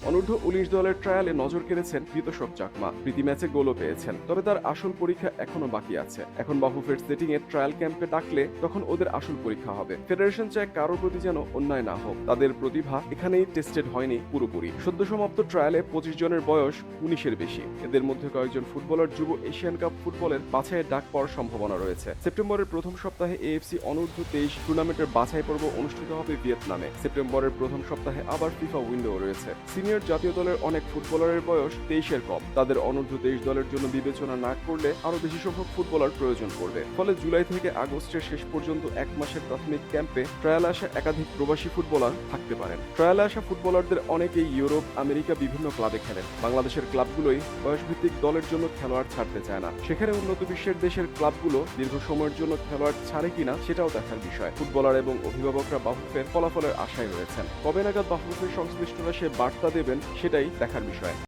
অনূর্ধ্ব-19 দলের ট্রায়ালে নজর কেড়েছেন বিতোষক চাকমা। প্রীতি ম্যাচে গোলও পেয়েছেন, তবে তার আসল পরীক্ষা এখনো বাকি আছে। এখন বাফুফের সেটিং এ ট্রায়াল ক্যাম্পে ডাকলে তখন ওদের আসল পরীক্ষা হবে। ফেডারেশন চায় কারোর প্রতি যেন অন্যায় না হোক। তাদের প্রতিভা এখানেই টেস্টেড হয়নি পুরোপুরি। সদ্য সমাপ্ত ট্রায়ালে 25 জনের বয়স 19-এর বেশি। এদের মধ্যে কয়েকজন ফুটবলার যুব এশিয়ান কাপ ফুটবলের বাছাইয়ে ডাক পাওয়ার সম্ভাবনা রয়েছে। সেপ্টেম্বরের প্রথম সপ্তাহে এএফসি অনূর্ধ্ব-23 টুর্নামেন্টের বাছাই পর্ব অনুষ্ঠিত হবে ভিয়েতনামে। সেপ্টেম্বরের প্রথম সপ্তাহে আবার ফিফা উইন্ডো রয়েছে। সিনিয়র জাতীয় দলের অনেক ফুটবলারের বয়স 23-এর কম। তাদের অনূর্ধ্ব-23 দলের জন্য বিবেচনা না করলে আরো বেশি সংখ্যক ফুটবলার প্রয়োজন পড়বে। ফলে জুলাই থেকে আগস্টের শেষ পর্যন্ত 1 মাসের প্রাথমিক ক্যাম্পে ট্রায়ালে আসা একাধিক প্রবাসী ফুটবলার থাকতে পারেন। ট্রায়ালে আসা ফুটবলারদের অনেকেই ইউরোপ, আমেরিকা বিভিন্ন ক্লাবে খেলেন। বাংলাদেশের ক্লাবগুলোই বয়সভিত্তিক দলের জন্য খেলোয়াড় ছাড়তে চায় না। সেখানে উন্নত বিশ্বের দেশের ক্লাবগুলো দীর্ঘ সময়ের জন্য খেলোয়াড় ছাড়ে কিনা সেটাও দেখার বিষয়। ফুটবলার এবং অভিভাবকরা বাফুফের ফলাফলের আশায় রয়েছেন। কবে নাগাদ বাফুফের সংশ্লিষ্টরা সে বার্তা দেবেন সেটাই দেখার বিষয়।